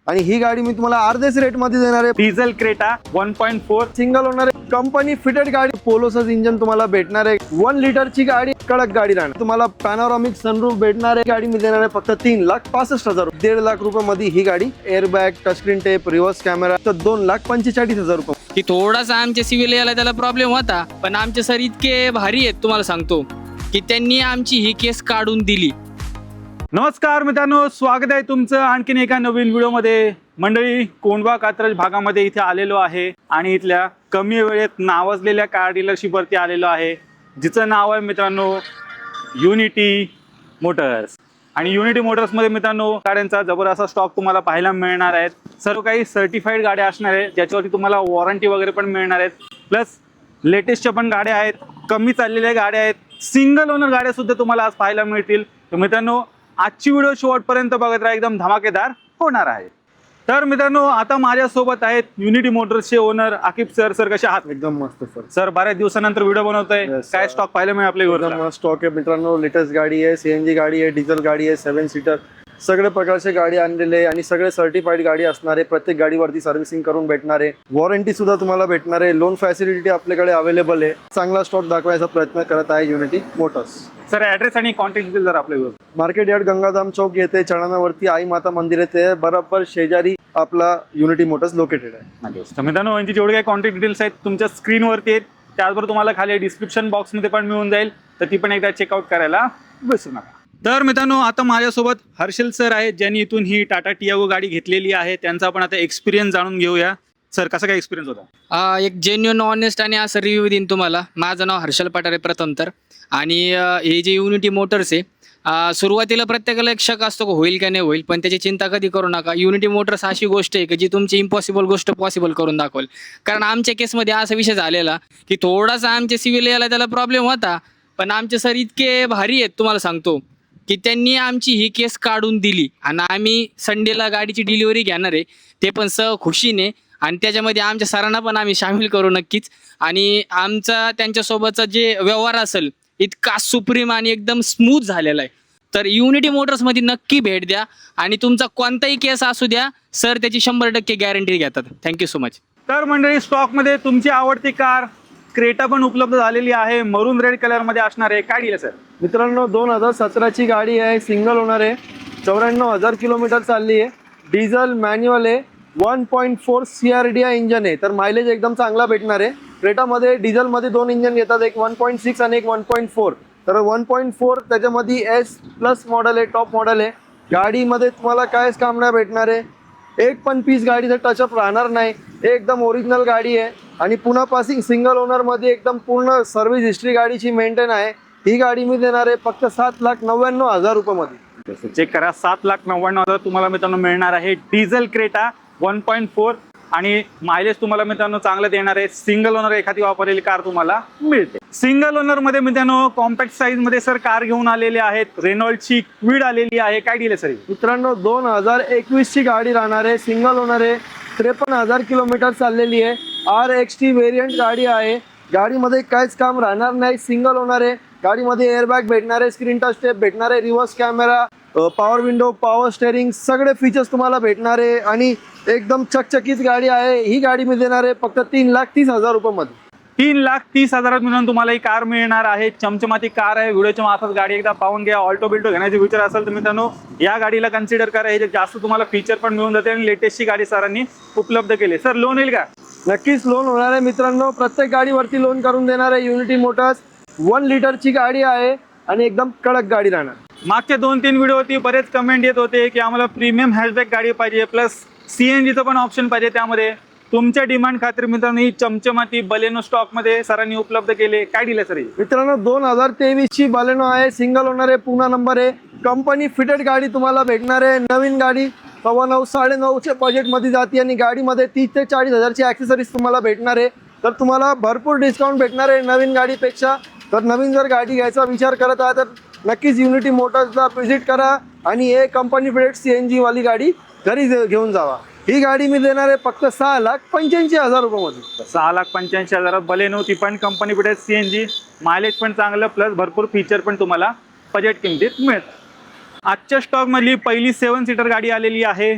आणि ही गाडी मी तुम्हाला अर्ध्याच रेट मध्ये देणार आहे। Diesel Creta 1.4 single owner company fitted गाडी, पोलोसच इंजन तुम्हाला भेटणार आहे। 1 लिटरची गाडी, कडक गाडी राहणार। तुम्हाला पॅनोरामिक सनरूफ भेटणार आहे। गाडी मी देणार आहे फक्त 3,65,000, 1.5 लाख रुपये मध्ये ही गाडी। Airbag, touchscreen tape, reverse camera तर 2,45,000 रुपये। की थोडासा आमच्या सिव्हिल याला त्याला प्रॉब्लेम होता, पण आमचे सर इतके भारी आहेत तुम्हाला सांगतो की त्यांनी आमची ही केस काढून दिली। नमस्कार मित्रांनो, स्वागत आहे तुमचं आणखीन एका नवीन व्हिडिओमध्ये। मंडळी, कोंढवा कात्रज भागामध्ये इथे आलेलो आहे आणि इथल्या कमी वेळेत नावाजलेल्या कार डीलरशिपवरती आलेलो आहे, जिचं नाव आहे मित्रांनो युनिटी मोटर्स। आणि युनिटी मोटर्समध्ये मित्रांनो गाड्यांचा जबरदस्त स्टॉक तुम्हाला पाहायला मिळणार आहेत। सर्व काही सर्टिफाईड गाड्या असणार आहेत, ज्याच्यावरती तुम्हाला वॉरंटी वगैरे पण मिळणार आहेत। प्लस लेटेस्टच्या पण गाड्या आहेत, कमी चाललेल्या गाड्या आहेत, सिंगल ओनर गाड्या सुद्धा तुम्हाला आज पाहायला मिळतील। तर मित्रांनो, आजची व्हिडिओ शेवटपर्यंत बघत राहा, एकदम धमाकेदार होणार आहे। तर मित्रांनो, आता माझ्यासोबत आहेत युनिटी मोटर्सचे ओनर आकिब सर। सर कसे आहात? एकदम मस्त सर। सर, बऱ्याच दिवसानंतर व्हिडिओ बनवतोय, काय स्टॉक पाहायला मिळेल आपल्या एकदम स्टॉक आहे मित्रांनो। लेटेस्ट गाडी आहे, सीएनजी गाडी आहे, डिझेल गाडी आहे, 7 सीटर, सगळे प्रकारचे गाडी आणलेले आहे आणि सगळे सर्टिफाईड गाडी असणार आहे। प्रत्येक गाडीवरती सर्व्हिसिंग करून भेटणार आहे, वॉरंटी सुद्धा तुम्हाला भेटणार आहे, लोन फॅसिलिटी आपल्याकडे अवेलेबल आहे। चांगला स्टॉक दाखवायचा प्रयत्न करत आहे युनिटी मोटर्स। सर, ऍड्रेस आणि कॉन्टॅक्ट डिटेल जर आपल्या मार्केट यार्ड गंगाधाम चौक येथे चढाणावरती आई माता मंदिर येथे बरोबर शेजारी आपला युनिटी मोटर्स लोकेटेड आहे। तर मित्रांनो, यांची जेवढे काही कॉन्टॅक्ट डिटेल्स आहेत तुमच्या स्क्रीनवरती आहेत, त्याचबरोबर तुम्हाला खाली डिस्क्रिप्शन बॉक्समध्ये पण मिळून जाईल, तर ती पण एकदा चेकआउट करायला विसरू नका। तर मित्रांनो, आता माझ्यासोबत हर्षल सर आहेत, ज्यांनी इथून ही टाटा टियागो गाडी घेतलेली आहे। त्यांचा आपण आता एक्सपिरियन्स जाणून घेऊया। सर, कसा काय एक्सपिरियन्स होता? एक जेन्युइन ऑनेस्ट आणि असं रिव्ह्यू देईन तुम्हाला। माझं नाव हर्षल पठारे प्रथम तर, आणि हे जे युनिटी मोटर्स आहे, सुरुवातीला प्रत्येकाला एक शक असतो की होईल का नाही होईल, पण त्याची चिंता कधी करू नका। युनिटी मोटर्स अशी गोष्ट आहे की जी तुमची इम्पॉसिबल गोष्ट पॉसिबल करून दाखवेल। कारण आमच्या केसमध्ये असा विषय झालेला की थोडासा आमच्या सिव्हिल याला त्याला प्रॉब्लेम होता, पण आमचे सर इतके भारी आहेत तुम्हाला सांगतो की त्यांनी आमची ही केस काढून दिली। आणि आम्ही संडेला गाडीची डिलिव्हरी घेणार आहे, ते पण खुशीने, आणि त्याच्यामध्ये आमच्या सरांना पण आम्ही सामील करू नक्कीच। आणि आमचा त्यांच्यासोबतचा जे व्यवहार असेल इतका सुप्रीम आणि एकदम स्मूथ झालेला आहे। तर युनिटी मोटर्समध्ये नक्की भेट द्या आणि तुमचा कोणताही केस असू द्या, सर त्याची 100% गॅरंटी घेतात। Thank you so much. तर मंडळी, स्टॉकमध्ये तुमची आवडती कार क्रेटा पण उपलब्ध झालेली आहे, मरून रेड कलर मध्ये असणार आहे। काय दिलं सर? मित्रांनो, 2017ची गाडी आहे, सिंगल ओनर आहे, 94,000 किलोमीटर चालली आहे, डिझेल मॅन्युअल आहे, 1.4 CRDI इंजन आहे। तर मायलेज एकदम चांगला भेटणार आहे। क्रेटामध्ये डिझेलमध्ये 2 इंजन येतात, एक 1.6 आणि एक 1.4। तर 1.4 त्याच्यामध्ये S+ मॉडेल आहे, टॉप मॉडेल आहे। गाडीमध्ये तुम्हाला कायच काम नाही भेटणार आहे, एक पण पीस गाडीचा टचअप राहणार नाही, एकदम ओरिजिनल गाडी आहे। आणि पुन्हा पासिंग सिंगल ओनरमध्ये एकदम पूर्ण सर्व्हिस हिस्ट्री गाडीची मेंटेन आहे। ही गाडी मी देणार आहे फक्त 7,99,000 रुपयामध्ये। चेक करा, 7,99,000 तुम्हाला मित्रांनो मिळणार आहे। डिझेल क्रेटा 1.4 आणि मायलेज तुम्हाला मित्रांनो चांगलं देणार आहे। सिंगल ओनर एखादी वापरलेली कार तुम्हाला मिळते। सिंगल ओनर मध्ये मित्रांनो कॉम्पॅक्ट साईज मध्ये सर कार घेऊन आलेले आहेत। रेनॉल्डची क्विड आलेली आहे। काय डील आहे सर? मित्रांनो, 2021ची गाडी राहणार आहे, सिंगल ओनर आहे, 53,000 किलोमीटर चाललेली आहे, RXT व्हेरियंट गाडी आहे। गाडीमध्ये काहीच काम राहणार नाही, सिंगल ओनर आहे। गाडीमध्ये एअरबॅग भेटणार आहे, स्क्रीन टच टेप भेटणार आहे, reverse camera, power window, power steering, सगळे फीचर्स तुम्हाला भेटणार आहे आणि एकदम चकचकीत गाडी आहे। ही गाडी मी देणार आहे फक्त 3,30,000 रुपयामध्ये। 3,30,000 मिळून तुम्हाला ही कार मिळणार आहे। चमचमाती कार आहे। व्हिडिओच्या मार्फत गाडी एकदा पाहून घ्या। ऑल्टो बिल्टो घेण्याचे विचार असेल तर मित्रांनो या गाडीला कन्सिडर करा, याच्यात जास्त तुम्हाला फीचर पण मिळून जाते आणि लेटेस्टची गाडी सरांनी उपलब्ध केली। सर, लोन येईल का? नक्कीच लोन होणार आहे मित्रांनो, प्रत्येक गाडीवरती लोन करून देणार आहे युनिटी मोटर्स। 1 लिटरची गाडी आहे आणि एकदम कडक गाडी राहणार। मागच्या 2-3 व्हिडिओवरती बरेच कमेंट येत होते की आम्हाला प्रीमियम हॅशबॅक गाडी पाहिजे, प्लस CNGचं पण ऑप्शन पाहिजे। त्यामध्ये तुमच्या डिमांड खातीर मित्रांनो ही चमचमाती बलेनो स्टॉक मध्ये सरांनी उपलब्ध केले। काय दिलं सर? मित्रांनो, 2023ची बलेनो आहे, सिंगल ओनर आहे, पुन्हा नंबर आहे, कंपनी फिटेड गाडी तुम्हाला भेटणार आहे। नवीन गाडी 9.5-9.5च्या बजेटमध्ये जाते आणि गाडीमध्ये 30,000 ते 40,000ची ॲक्सेसरीज तुम्हाला भेटणार आहे। तर तुम्हाला भरपूर डिस्काउंट भेटणार आहे नवीन गाडीपेक्षा। तर नवीन जर गाडी घ्यायचा विचार करत आहे तर नक्कीच युनिटी मोटर्सला व्हिजिट करा आणि हे कंपनी फिटेड CNG वाली गाडी घरी घेऊन जावा। ही गाडी मी देणार आहे फक्त 6,85,000 रुपयामध्ये। 6,85,000 बलेनो, ती पण कंपनी फिटेड CNG, मायलेज पण चांगलं, प्लस भरपूर फीचर पण तुम्हाला बजेट किमतीत मिळतं। आजच्या स्टॉक मधली पहिली 7 सीटर गाडी आलेली आहे,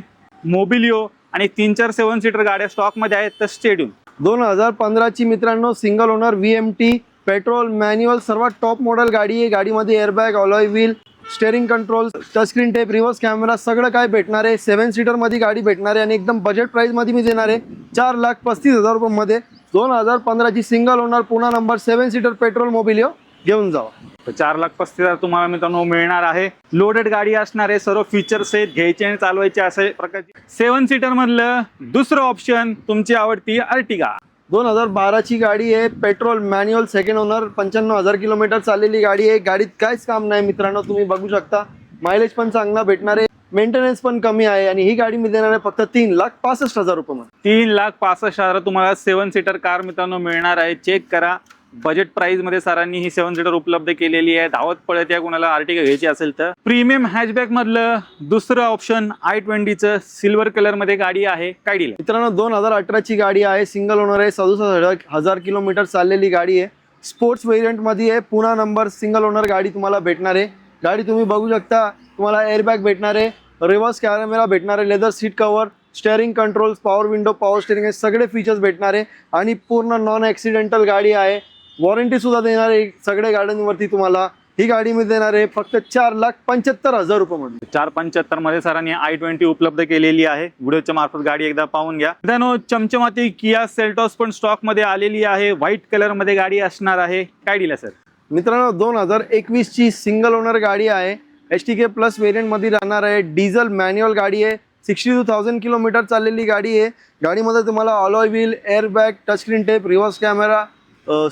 मोबिलिओ आणि 3-4 7 सीटर गाड्या स्टॉकमध्ये आहेत. तर स्टेडियम 2015ची मित्रांनो single owner VMT petrol manual सर्वात टॉप मॉडेल गाडी आहे. गाडीमध्ये airbag, alloy wheel, steering control, touchscreen tape, reverse camera सगळं काय भेटणार आहे. 7 सीटरमध्ये गाडी भेटणार आहे आणि एकदम बजेट प्राईसमध्ये मी देणार आहे 4,35,000 रुपयामध्ये. 2015ची सिंगल ओनर पुन्हा नंबर 7 सीटर पेट्रोल मोबिलिओ घेऊन जावा. तर 4,35,000 तुम्हाला मित्रांनो मिळणार आहे. लोडेड गाडी असणार आहे. सर्व फीचर्स आहेत, घ्यायचे आणि चालवायचे अशा प्रकारची 7 सीटर मधलं दुसरं ऑप्शन तुमची आवडती अर्टिगा. 2012ची गाडी आहे. Petrol manual second owner 95,000 kilometre चाललेली गाडी आहे. गाडीत काहीच काम नाही मित्रांनो, तुम्ही बघू शकता. मायलेज पण चांगला भेटणार आहे, मेंटेनन्स पण कमी आहे आणि ही गाडी मी देणार आहे फक्त 3,65,000 रुपयामध्ये. 3,65,000 तुम्हाला 7 सीटर कार मित्रांनो मिळणार आहे. चेक करा बजेट प्राइस मध्ये सरांनी ही 7 सीटर उपलब्ध केलेली आहे. धावत पळत या कोणाला आर्टिगा घ्यायची असेल तर प्रीमियम हॅचबॅक मधलं दुसरं ऑप्शन i20चं सिल्वर कलर मध्ये गाडी आहे. काय डील मित्रांनो 2018ची गाडी आहे. सिंगल ओनर आहे. 67,000 किलोमीटर चाललेली गाडी आहे. स्पोर्ट्स व्हेरियंट मध्ये आहे. पुन्हा नंबर सिंगल ओनर गाडी तुम्हाला भेटणार आहे. गाडी तुम्ही बघू शकता. तुम्हाला एअरबॅग भेटणार आहे, रिव्हर्स कॅमेरा भेटणार आहे, leather seat cover, steering controls, power window, power steering हे सगळे फीचर्स भेटणार आहे आणि पूर्ण नॉन ॲक्सिडेंटल गाडी आहे. वॉरंटी सुद्धा देणार आहे सगळ्या गाड्यांवरती तुम्हाला. ही गाडी मी देणार आहे फक्त 4,75,000 रुपयामध्ये. 4,75,000 मध्ये सरांनी i20 उपलब्ध केलेली आहे. व्हिडिओच्या मार्फत गाडी एकदा पाहून घ्या. मित्रांनो चमचमाती किया सेल्टॉस पण स्टॉक मध्ये आलेली आहे. व्हाईट कलर मध्ये गाडी असणार आहे. काय डील आहे सर? मित्रांनो 2021ची सिंगल ओनर गाडी आहे. HTK प्लस व्हेरियंट मध्ये राहणार आहे. डिझेल मॅन्युअल गाडी आहे. 62,000 किलोमीटर चाललेली गाडी आहे. गाडीमध्ये तुम्हाला alloy wheel, airbag, touchscreen tape, reverse camera,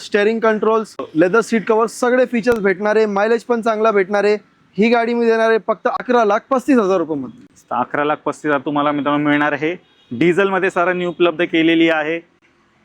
steering controls, leather seat cover सगळे फीचर्स भेटणार आहे. मायलेज पण चांगला भेटणार आहे. ही गाडी मी देणार आहे फक्त 11,35,000 रुपयामध्ये. 11,35,000 तुम्हाला मित्रांनो मिळणार आहे. डिझेल मध्ये सरांनी उपलब्ध केलेली आहे.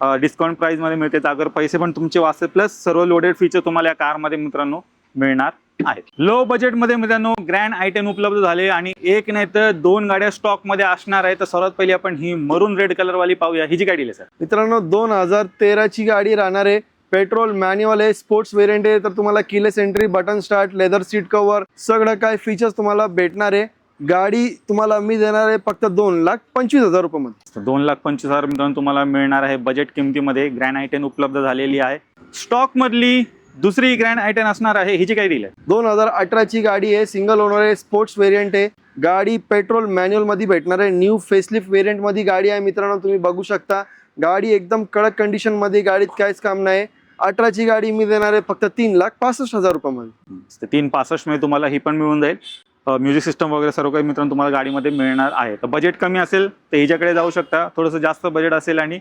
डिस्काउंट प्राइस मध्ये मिळते. अगर पैसे पण तुमचे वाचते प्लस सर्व लोडेड फीचर तुम्हाला या कार मध्ये मित्रांनो मिळणार आहेत. लो बजेट मध्ये मित्रांनो ग्रँड i10 उपलब्ध झाले आणि एक नाही तर 2 गाड्या स्टॉक मध्ये असणार आहे. तर सर्वात पहिली आपण ही मरून रेड कलर वाली पाहूया. ही जी गाडी आहे सर मित्रांनो 2013ची गाडी राहणार आहे. पेट्रोल मॅन्युअल आहे. स्पोर्ट्स व्हेरियंट आहे. तर तुम्हाला keyless entry, button start, leather seat cover सगळं काय फीचर्स तुम्हाला भेटणार आहे. गाडी तुम्हाला मी देणार आहे फक्त 2,25,000 रुपयामध्ये. 2,25,000 मित्रांनो तुम्हाला मिळणार आहे. बजेट किमतीमध्ये ग्रँड i10 उपलब्ध झालेली आहे. स्टॉक मधली दुसरी ग्रँड i10 असणार आहे. ही जी काय डील आहे? 2018ची गाडी आहे. सिंगल ओनर आहे. स्पोर्ट्स व्हेरियंट आहे. गाडी पेट्रोल मॅन्युअल मध्ये भेटणार आहे. न्यू फेसलिफ्ट व्हेरियंट मध्ये गाडी आहे मित्रांनो, तुम्ही बघू शकता. गाडी एकदम कडक कंडिशन मध्ये, गाडीत काहीच काम नाही. 18ची गाडी मी देणार आहे फक्त 3,65,000 रुपयामध्ये. 3,65,000 मध्ये तुम्हाला ही पण मिळून जाईल. म्युझिक सिस्टम वगैरे सर्व काही मित्रांनो तुम्हाला गाडीमध्ये मिळणार आहे. तर बजेट कमी असेल तर हिच्याकडे जाऊ शकता. थोडंसं जास्त बजेट असेल आणि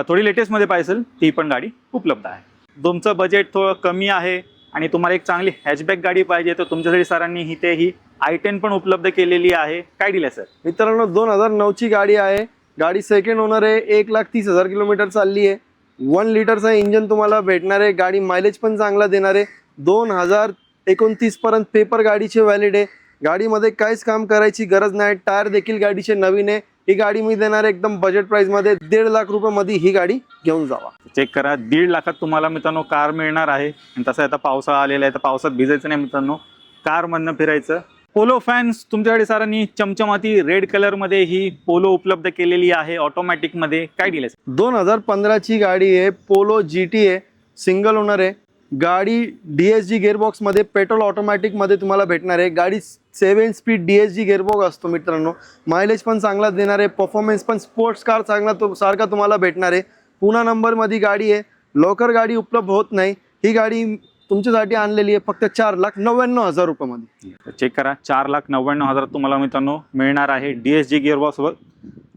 थोडी लेटेस्ट मध्ये पाहिजे ती पण गाडी उपलब्ध आहे. तुमचं बजेट थोडं कमी आहे आणि तुम्हाला एक चांगली हॅचबॅक गाडी पाहिजे तर तुमच्यासाठी सरांनी ही i10 पण उपलब्ध केलेली आहे. काय डील आहे सर? मित्रांनो 2009ची गाडी आहे. गाडी सेकंड ओनर आहे. 1,30,000 किलोमीटर चालली आहे. 1 लिटरचा इंजन तुम्हाला भेटणार आहे. गाडी मायलेज पण चांगला देणार आहे. 2029 पर्यंत पेपर गाडीचे व्हॅलिड आहे. गाडीमध्ये काहीच काम करायची गरज नाही. टायर देखील गाडीचे नवीन आहे. ही गाडी मी देणार आहे एकदम बजेट प्राइस मध्ये. 1.5 लाख रुपयामध्ये ही गाडी घेऊन जावा. चेक करा 1.5 लाखात तुम्हाला मित्रांनो कार मिळणार आहे. आणि तसं आता पावसाळा आलेला आहे तर पावसात भिजायचं नाही मित्रांनो, कार मधनं फिरायचं. पोलो फॅन्स तुमच्याकडे सरांनी चमचमाती रेड कलर मध्ये ही पोलो उपलब्ध केलेली आहे ऑटोमॅटिक मध्ये. काय डील आहे? 2015ची गाडी आहे. पोलो GT आहे. सिंगल ओनर आहे. गाडी DSG गेअरबॉक्स मध्ये पेट्रोल ऑटोमॅटिक मध्ये तुम्हाला भेटणार आहे. गाडी 7 स्पीड DSG गेअरबॉक्स असतो मित्रांनो. मायलेज पण चांगला देणार आहे. परफॉर्मन्स पण स्पोर्ट्स कार चांगला सारखा तुम्हाला भेटणार आहे. पुन्हा नंबर मध्ये गाडी आहे. लवकर गाडी उपलब्ध होत नाही. ही गाडी तुमच्यासाठी आणलेली आहे फक्त 4,99,000 रुपयामध्ये. चेक करा 4,99,000 तुम्हाला मित्रांनो मिळणार आहे. DSG गिअरबॉक्स व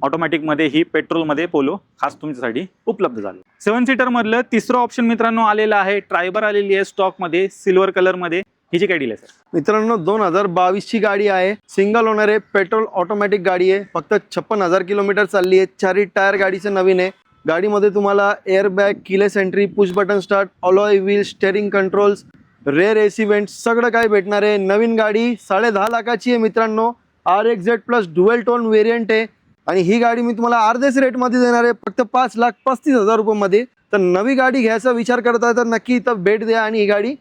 ऑटोमॅटिक मध्ये ही पेट्रोल मध्ये पोलो खास तुमच्यासाठी उपलब्ध झाली. 7 सीटर मधलं तिसरं ऑप्शन मित्रांनो आलेलं आहे. ट्रायबर आलेली आहे स्टॉक मध्ये सिल्वर कलर मध्ये. ही जी काय डील आहे सर? मित्रांनो 2022ची गाडी आहे. सिंगल ओनर आहे. पेट्रोल ऑटोमॅटिक गाडी आहे. फक्त 56,000 किलोमीटर चालली आहे. 4 टायर गाडीचे नवीन आहे. गाडीमध्ये तुम्हाला airbag, keyless entry, push button start, alloy wheel, steering controls, rear AC vent सगळं काय भेटणार आहे. नवीन गाडी 10.5 लाखाची आहे मित्रांनो. RXZ plus dual tone variant आहे आणि ही गाडी मी तुम्हाला अर्ध्याच रेटमध्ये देणार आहे फक्त 5,35,000 रुपयामध्ये. तर नवी गाडी घ्यायचा विचार करताय तर नक्की इथं भेट द्या आणि ही गाडी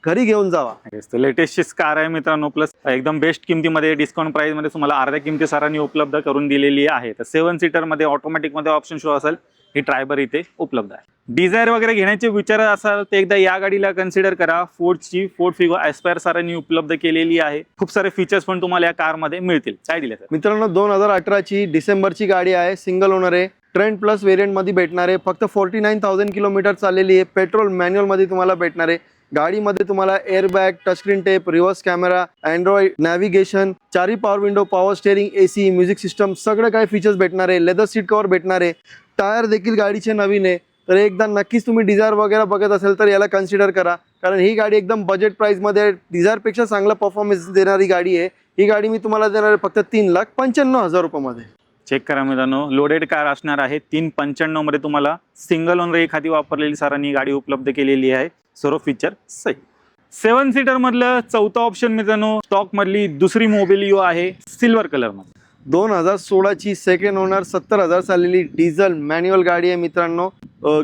घरी घेऊन जावा. लेटेस्टची कार आहे मित्रांनो, प्लस एकदम बेस्ट किमतीमध्ये डिस्काउंट प्राइस मध्ये तुम्हाला अर्ध्या किमती सरांनी उपलब्ध करून दिलेली आहे. तर 7 सीटर मध्ये ऑटोमॅटिक मध्ये ऑप्शन शो असेल, ही ट्रायबर इथे उपलब्ध आहे. डिझायर वगैरे घेण्याचे विचार असाल तर एकदा या गाडीला कन्सिडर करा. फोर्ड फिगो एस्पायर सरांनी उपलब्ध केलेली आहे. खूप सारे फीचर्स पण तुम्हाला या कारमध्ये मिळतील. काय दिले सर? मित्रांनो 2018ची डिसेंबरची गाडी आहे, सिंगल ओनर आहे, ट्रेंड प्लस व्हेरियंट मध्ये भेटणार आहे. फक्त 49,000 किलोमीटर चाललेली आहे. पेट्रोल मॅन्युअल मध्ये तुम्हाला भेटणार आहे. गाडीमध्ये तुम्हाला airbag, touchscreen tape, reverse camera, Android navigation, 4 power window, power steering, AC, music system सगळं काय फीचर्स भेटणार आहे. लेदर सीट कव्हर भेटणार आहे. टायर देखील गाडीचे नवीन आहे. तर एकदा नक्कीच तुम्ही डिझायर वगैरे बघत असेल तर याला कन्सिडर करा, कारण ही गाडी एकदम बजेट प्राइसमध्ये डिझायरपेक्षा चांगला परफॉर्मन्स देणारी गाडी आहे. ही गाडी मी तुम्हाला देणार आहे फक्त 3,95,000 रुपयामध्ये. चेक करा मित्रांनो, लोडेड कार असणार आहे. 395 मध्ये तुम्हाला सिंगल ओनर एखादी वापरलेली सरांनी गाडी उपलब्ध केलेली आहे. सर्व फीचर सही. 7 सीटर मधलं चौथा ऑप्शन मित्रांनो, स्टॉक मधली दुसरी मोबिलिओ आहे, सिल्वर कलर मध्ये. 2016ची सेकंड ओनर, 70,000 चाललेली डिझेल मॅन्युअल गाडी आहे मित्रांनो.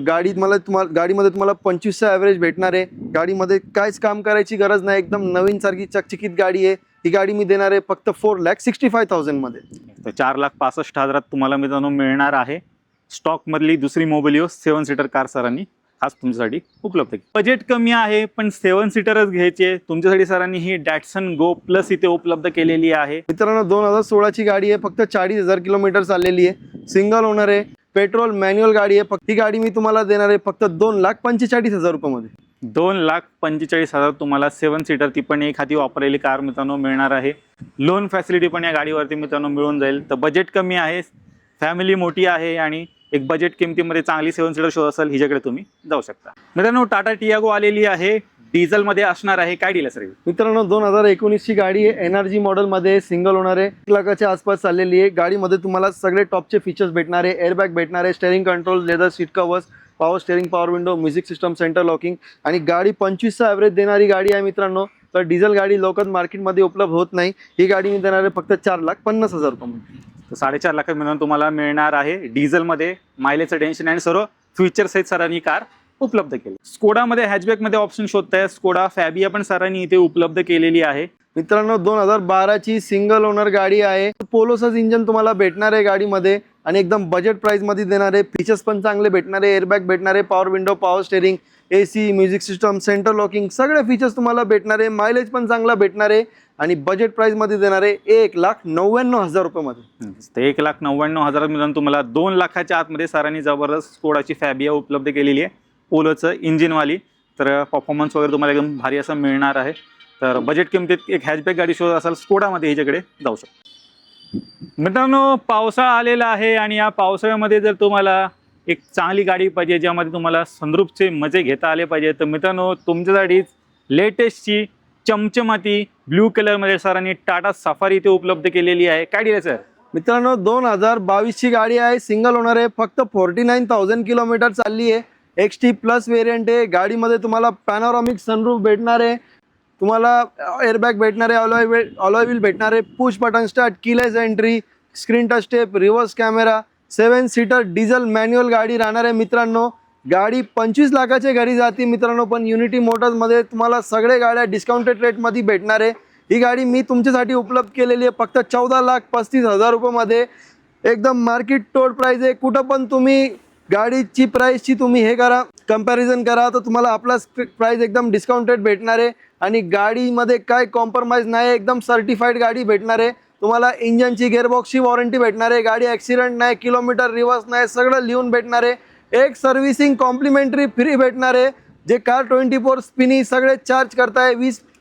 गाडीमध्ये तुम्हाला 25चा ॲव्हरेज भेटणार आहे. गाडीमध्ये काहीच काम करायची गरज नाही, एकदम नवीन सारखी चकचकीत गाडी आहे. ही गाडी मी देणार आहे फक्त 4,65,000 मध्ये. तर 4,65,000 तुम्हाला मित्रांनो मिळणार आहे. स्टॉक मधली दुसरी मोबिलिओ 7 सीटर कार सरांनी खास तुमच्यासाठी उपलब्ध केली. बजेट कमी आहे पण 7 सीटरच घ्यायचे तुमच्यासाठी सरांनी ही डॅटसन गो प्लस इथे उपलब्ध केलेली आहे. मित्रांनो 2016ची गाडी आहे, फक्त 40,000 किलोमीटर चाललेली आहे, सिंगल ओनर आहे, पेट्रोल मॅन्युअल गाडी आहे. ही गाडी मी तुम्हाला देणार आहे फक्त 2,45,000 रुपयामध्ये. 2,45,000 तुम्हाला 7 सीटर, ती पण एखादी वापरलेली कार मित्रांनो मिळणार आहे. लोन फॅसिलिटी पण या गाडीवरती मित्रांनो मिळून जाईल. तर बजेट कमी आहे, फॅमिली मोठी आहे आणि एक बजेट किमतीमध्ये चांगली 7 सीटर शो असेल, हिच्याकडे तुम्ही जाऊ शकता. मित्रांनो टाटा टियागो आलेली आहे, डिझेल मध्ये असणार आहे. काय डील सर? मित्रांनो 2019ची गाडी आहे, एनर्जी मॉडेलमध्ये, सिंगल ओनर आहे, 1 लाखाच्या आसपास चाललेली आहे. गाडीमध्ये तुम्हाला सगळे टॉपचे फीचर्स भेटणार आहे. एअरबॅग भेटणार आहे, steering control, leather seat covers, power steering, power window, music system, centre locking आणि गाडी 25चा ॲव्हरेज देणारी गाडी आहे मित्रांनो. तर डिझेल गाडी लवकर मार्केटमध्ये उपलब्ध होत नाही. ही गाडी मी देणार आहे फक्त 4,50,000 रुपयामध्ये. तर 4.5 लाखात मिळून तुम्हाला मिळणार आहे. डिझेलमध्ये मायलेजचं टेन्शन आणि सर्व फीचर्स आहेत सरांनी कार उपलब्ध केली. स्कोडामध्ये हॅचबॅकमध्ये ऑप्शन शोधताय, स्कोडा फॅबिया पण सरांनी इथे उपलब्ध केलेली आहे. मित्रांनो 2012ची सिंगल ओनर गाडी आहे, पोलोसच इंजन तुम्हाला भेटणार आहे गाडीमध्ये आणि एकदम बजेट प्राइसमध्ये देणार आहे. फीचर्स पण चांगले भेटणार आहे, एअरबॅग भेटणार आहे, power window, power steering, AC, music system, centre locking सगळे फीचर्स तुम्हाला भेटणार आहे. मायलेज पण चांगला भेटणार आहे आणि बजेट प्राइसमध्ये देणार आहे 1,99,000 रुपयामध्ये. तर 1,99,000 मिळून तुम्हाला 2 लाखाच्या आतमध्ये सरांनी जबरदस्त स्कोडाची फॅबिया उपलब्ध केलेली आहे, पोलोचं इंजिनवाली. तर परफॉर्मन्स वगैरे तुम्हाला एकदम भारी असं मिळणार आहे. तर बजेट किमतीत एक हॅचबॅक गाडी शोध असाल स्कोडामध्ये, हिच्याकडे जाऊ शकतो. मित्रांनो पावसाळा आलेला आहे आणि या पावसाळ्यामध्ये जर तुम्हाला एक चांगली गाडी पाहिजे ज्यामध्ये तुम्हाला सनरूफचे मजे घेता आले पाहिजे, तर मित्रांनो तुमच्यासाठीच लेटेस्टची चमचमाती ब्ल्यू कलरमध्ये सरांनी टाटा सफारी इथे उपलब्ध केलेली आहे. काय डील सर? मित्रांनो 2022ची गाडी आहे, सिंगल ओनर आहे, फक्त 49,000 किलोमीटर चालली आहे, XT प्लस व्हेरियंट आहे. गाडीमध्ये तुम्हाला पॅनोरामिक सनरूफ भेटणार आहे, तुम्हाला एअरबॅग भेटणार आहे, अलॉय व्हील भेटणार आहे, push button start, keyless entry, screen touch tape, reverse camera, 7 seater diesel manual गाडी राहणार आहे. मित्रांनो गाडी 25 लाखाच्या घरी जाते मित्रांनो, पण युनिटी मोटर्समध्ये तुम्हाला सगळे गाड्या डिस्काउंटेड रेटमध्ये भेटणार आहे. ही गाडी मी तुमच्यासाठी उपलब्ध केलेली आहे फक्त 14,35,000 रुपयामध्ये. एकदम मार्केट टोड प्राईस आहे. कुठं पण तुम्ही गाडीची प्राईसची तुम्ही हे करा, कंपॅरिझन करा, तर तुम्हाला आपला प्राईस एकदम डिस्काउंटेड भेटणार आहे आणि गाडीमध्ये काय कॉम्प्रोमाइज नाही, एकदम सर्टिफाईड गाडी भेटणार आहे. तुम्हाला इंजनची, गिअरबॉक्सची वॉरंटी भेटणार आहे, गाडी ॲक्सिडेंट नाही, किलोमीटर रिव्हर्स नाही, सगळं लिहून भेटणार आहे. एक सर्व्हिसिंग कॉम्प्लिमेंटरी फ्री भेटणार आहे. जे कार 24 स्पिनी सगळे चार्ज करताय,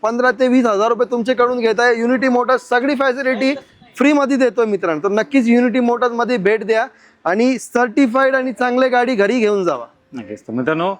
15,000 ते 20,000 रुपये तुमच्याकडून घेत आहे. युनिटी मोटर्स सगळी फॅसिलिटी फ्रीमध्ये देतो मित्रांनो. तर नक्कीच युनिटी मोटर्समध्ये भेट द्या आणि सर्टिफाईड आणि चांगली गाडी घरी घेऊन जावा. नक्कीच. तर मित्रांनो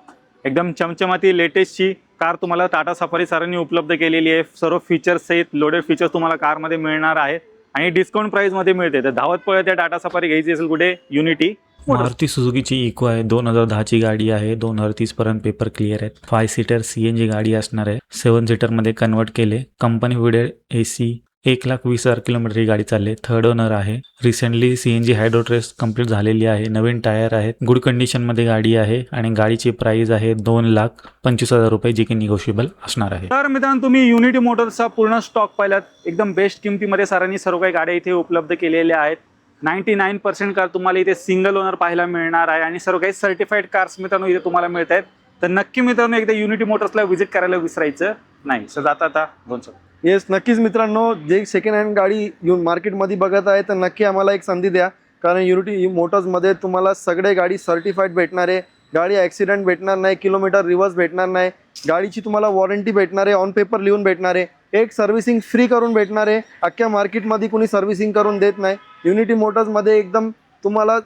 एकदम चमचमाती लेटेस्टची कार तुम्हाला टाटा सफारी सरांनी उपलब्ध केलेली आहे. सर्व फीचर्स आहेत, लोडेड फीचर्स तुम्हाला कारमध्ये मिळणार आहेत आणि डिस्काउंट प्राईसमध्ये मिळते. तर धावत पळत त्या टाटा सफारी घ्यायची असेल कुठे, युनिटी मारुती सुझुकीची इको आहे, 2010ची गाडी आहे, 2030 पर्यंत पेपर क्लिअर आहेत. 5 सीटर CNG गाडी असणार आहे, 7 सीटर मध्ये कन्वर्ट केले. कंपनी विडेड AC, 1,20,000 किलोमीटर ही गाडी चालली आहे. थर्ड ओनर आहे. Recently CNG hydro trace complete झालेली आहे. नवीन टायर आहेत. गुड कंडिशनमध्ये गाडी आहे आणि गाडीची प्राइस आहे 2,25,000 रुपये, जी की निगोशिएबल असणार आहे. तर मित्रांनो, तुम्ही युनिटी मोटर्सचा पूर्ण स्टॉक पाहिलात. एकदम बेस्ट किमतीमध्ये सरांनी सर्व काही गाड्या इथे उपलब्ध केलेल्या आहेत. 99% कार तुम्हाला इथे सिंगल ओनर पाहायला मिळणार आहे आणि सर्व काही सर्टिफाईड कार्स मित्रांनो इथे तुम्हाला मिळत आहेत. तर नक्की मित्रांनो एकदा युनिटी मोटर्सला व्हिजिट करायला विसरायचं नाही. सर आता 2 शब्द. येस, नक्कीच मित्रांनो, जे सेकंड हँड गाडी येऊन मार्केटमध्ये बघत आहे तर नक्की आम्हाला एक संधी द्या, कारण युनिटी मोटर्समध्ये तुम्हाला सगळे गाडी सर्टिफाईड भेटणार आहे. गाडी ॲक्सिडेंट भेटणार नाही, किलोमीटर रिव्हर्स भेटणार नाही, गाडीची तुम्हाला वॉरंटी भेटणार आहे, ऑन पेपर लिहून भेटणार आहे, एक सर्व्हिसिंग फ्री करून भेटणार आहे. अख्ख्या मार्केटमध्ये कुणी सर्व्हिसिंग करून देत नाही. युनिटी मोटर्समध्ये एकदम तुम्हाला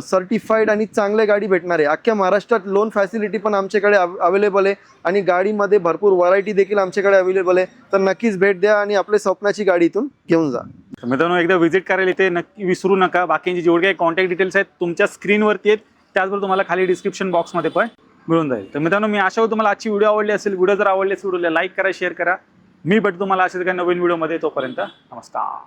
सर्टिफाईड आणि चांगले गाडी भेटणार आहे. अख्ख्या महाराष्ट्रात लोन फॅसिलिटी पण आमच्याकडे अवेलेबल आहे आणि गाडीमध्ये भरपूर व्हरायटी देखील आमच्याकडे अवेलेबल आहे. तर नक्कीच भेट द्या आणि आपल्या स्वप्नाची गाडी इथून घेऊन जा. तर मित्रांनो, एकदा व्हिजिट करायला इथे नक्की विसरू नका. बाकीचे जेवढे काही कॉन्टॅक्ट डिटेल्स आहेत तुमच्या स्क्रीनवरती आहेत, त्याचबरोबर तुम्हाला खाली डिस्क्रिप्शन बॉक्समध्ये पण मिळून जाईल. तर मित्रांनो, मी आशा करतो तुम्हाला आजची व्हिडिओ आवडली असेल. व्हिडिओ जर आवडली असेल व्हिडिओला लाईक करा, शेअर करा. मी भेटतो तुम्हाला अशाच काही नवीन व्हिडिओमध्ये. तोपर्यंत नमस्कार.